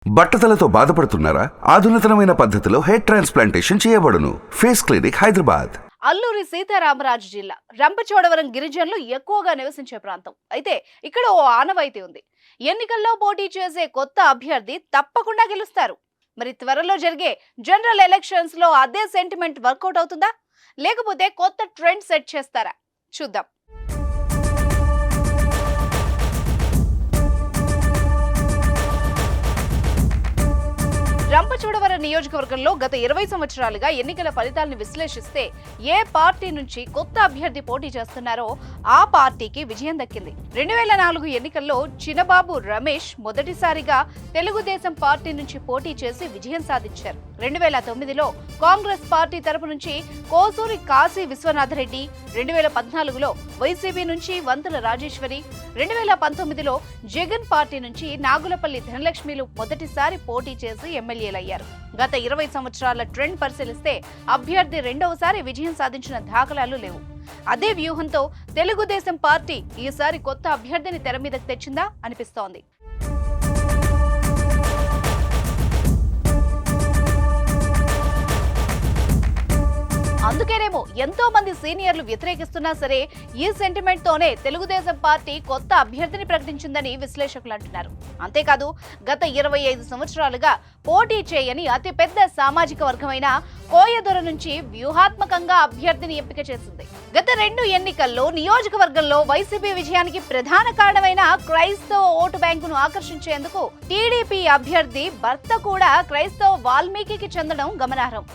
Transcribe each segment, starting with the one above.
బట్టతలతో బాధపడుతున్నారా? ఆధునితనమైన పద్ధతిలో హెయిర్ ట్రాన్స్ప్లాంటేషన్ చేయబడును. Face clinic, Hyderabad. అల్లూరి సీతారామరాజు జిల్లా రంపచోడవరం గిరిజనులు ఎక్కువగా నివసించే ప్రాంతం. అయితే ఇక్కడ ఓ ఆనవాయితీ ఉంది. ఎన్నికల్లో పోటీ చేసే కొత్త అభ్యర్థి తప్పకుండా గెలుస్తారు. మరి త్వరలో జరిగే జనరల్ ఎలక్షన్స్ లో అదే సెంటిమెంట్ వర్కౌట్ అవుతుందా, లేకపోతే కొత్త ట్రెండ్ సెట్ చేస్తారా? చూద్దాం. రంపచోడవరం నియోజకవర్గంలో గత 20 సంవత్సరాలుగా ఎన్నికల ఫలితాలను విశ్లేషిస్తే ఏ పార్టీ నుంచి కొత్త అభ్యర్థి పోటీ చేస్తున్నారో ఆ పార్టీకి విజయం దక్కింది. 2004 ఎన్నికల్లో చినబాబు రమేష్ మొదటిసారిగా తెలుగుదేశం పార్టీ నుంచి పోటీ చేసి విజయం సాధించారు. 2009లో కాంగ్రెస్ పార్టీ తరపు నుంచి కోసూరి కాశీ విశ్వనాథరెడ్డి, 2014లో వైసీపీ నుంచి వంతుల రాజేశ్వరి, 2019లో జగన్ పార్టీ నుంచి నాగులపల్లి ధనలక్ష్మిలు మొదటిసారి పోటీ చేసి ఎమ్మెల్యేలయ్యారు. గత 20 సంవత్సరాల ట్రెండ్ పరిశీలిస్తే అభ్యర్థి రెండవసారి విజయం సాధించిన దాఖలాలు లేవు. అదే వ్యూహంతో తెలుగుదేశం పార్టీ ఈసారి కొత్త అభ్యర్థిని తెర మీదకు తెచ్చిందా అనిపిస్తోంది. అందుకేనేమో ఎంతో మంది సీనియర్లు వ్యతిరేకిస్తున్నా సరే ఈ సెంటిమెంట్ తోనే తెలుగుదేశం పార్టీ కొత్త అభ్యర్థిని ప్రకటించిందని విశ్లేషకులు అంటున్నారు. అంతేకాదు గత 25 సంవత్సరాలుగా పోటీ చేయని అతిపెద్ద సామాజిక వర్గమైన కోయదొర నుంచి వ్యూహాత్మకంగా అభ్యర్థిని ఎంపిక చేసింది. గత 2 ఎన్నికల్లో నియోజకవర్గంలో వైసీపీ విజయానికి ప్రధాన కారణమైన క్రైస్తవ ఓటు బ్యాంకును ఆకర్షించేందుకు టీడీపీ అభ్యర్థి భర్త కూడా క్రైస్తవ వాల్మీకి చెందడం గమనార్హం.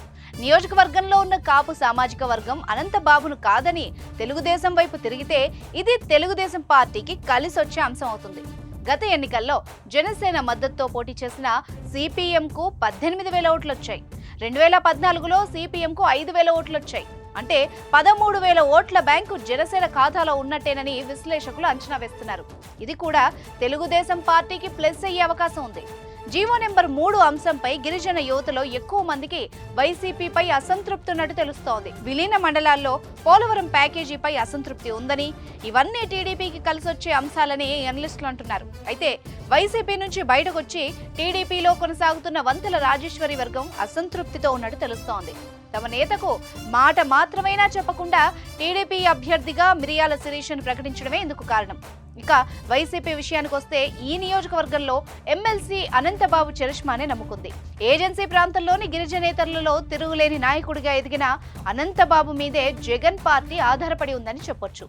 నియోజకవర్గంలో ఉన్న కాపు సామాజిక వర్గం అనంతబాబును కాదని తెలుగుదేశం వైపు తిరిగితే ఇది తెలుగుదేశం పార్టీకి కలిసొచ్చే అంశం అవుతుంది. గత ఎన్నికల్లో జనసేన మద్దతుతో పోటీ చేసిన సిపిఎంకు 18,000 ఓట్లు వచ్చాయి. 2014లో సిపిఎంకు 5,000 ఓట్లు వచ్చాయి. అంటే 13,000 ఓట్ల బ్యాంకు జనసేన ఖాతాలో ఉన్నట్టేనని విశ్లేషకులు అంచనా వేస్తున్నారు. ఇది కూడా తెలుగుదేశం పార్టీకి ప్లస్ అయ్యే అవకాశం ఉంది. జీవో నెంబర్ 3 అంశంపై గిరిజన యువతలో ఎక్కువ మందికి వైసీపీపై అసంతృప్తి ఉన్నట్టు తెలుస్తోంది. విలీన మండలాల్లో పోలవరం ప్యాకేజీపై అసంతృప్తి ఉందని, ఇవన్నీ టీడీపీకి కలిసొచ్చే అంశాలని అనలిస్టులు అంటున్నారు. అయితే వైసీపీ నుంచి బయటకొచ్చి టీడీపీలో కొనసాగుతున్న వంతుల రాజేశ్వరి వర్గం అసంతృప్తితో ఉన్నట్టు తెలుస్తోంది. తమ నేతకు మాట మాత్రమైనా చెప్పకుండా టీడీపీ అభ్యర్థిగా మిరియాల శిరీషను ప్రకటించడమే ఇందుకు కారణం. ఇక వైసీపీ విషయానికి వస్తే ఈ నియోజకవర్గంలో ఎమ్మెల్సీ అనంతబాబు చరిష్మానే నమ్ముకుంది. ఏజెన్సీ ప్రాంతంలోని గిరిజనేతరులలో తిరుగులేని నాయకుడిగా ఎదిగిన అనంతబాబు మీదే జగన్ పార్టీ ఆధారపడి ఉందని చెప్పొచ్చు.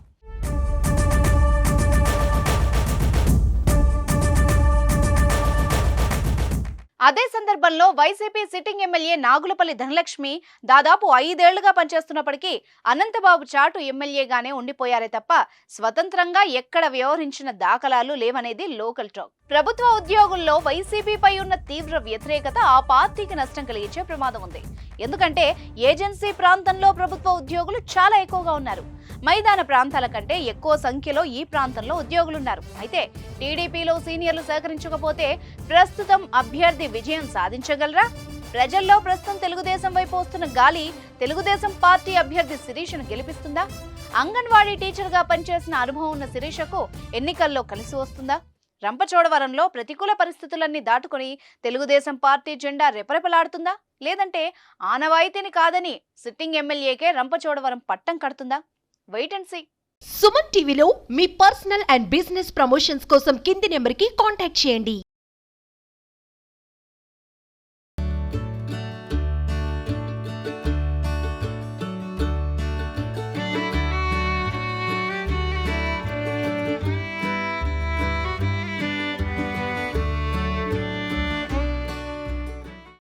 అదే సందర్భంలో YCP sitting MLA Nagulapalli Dhanalakshmi దాదాపు 5 ఏళ్లుగా పనిచేస్తున్నప్పటికీ అనంతబాబు చాటు ఎమ్మెల్యేగానే ఉండిపోయారే తప్ప స్వతంత్రంగా ఎక్కడ వ్యవహరించిన దాఖలాలు లేవనేది లోకల్ టాక్. ప్రభుత్వ ఉద్యోగుల్లో వైసీపీపై ఉన్న తీవ్ర వ్యతిరేకత ఆ పార్టీకి నష్టం కలిగించే ప్రమాదం ఉంది. ఎందుకంటే ఏజెన్సీ ప్రాంతంలో ప్రభుత్వ ఉద్యోగులు చాలా ఎక్కువగా ఉన్నారు. మైదాన ప్రాంతాల కంటే ఎక్కువ సంఖ్యలో ఈ ప్రాంతంలో ఉద్యోగులున్నారు. అయితే టీడీపీలో సీనియర్లు సహకరించకపోతే ప్రస్తుతం అభ్యర్థి విజయం సాధించగలరా? ప్రజల్లో ప్రస్తుతం తెలుగుదేశం వైపు వస్తున్న గాలి తెలుగుదేశం పార్టీ అభ్యర్థి శిరీషను గెలిపిస్తుందా? అంగన్వాడీ టీచర్గా పనిచేసిన అనుభవం ఉన్న శిరీషకు ఎన్నికల్లో కలిసి వస్తుందా? రంపచోడవరంలో ప్రతికూల పరిస్థితులన్నీ దాటుకుని తెలుగుదేశం పార్టీ జెండా రెపరెపలాడుతుందా, లేదంటే ఆనవాయితీని కాదని సిట్టింగ్ ఎమ్మెల్యేకే రంపచోడవరం పట్టం కడుతుందా? Wait and see. సుమన్ టీవీలో మీ పర్సనల్ అండ్ బిజినెస్ ప్రమోషన్స్ కోసం కింది నెంబర్కి కాంటాక్ట్ చేయండి.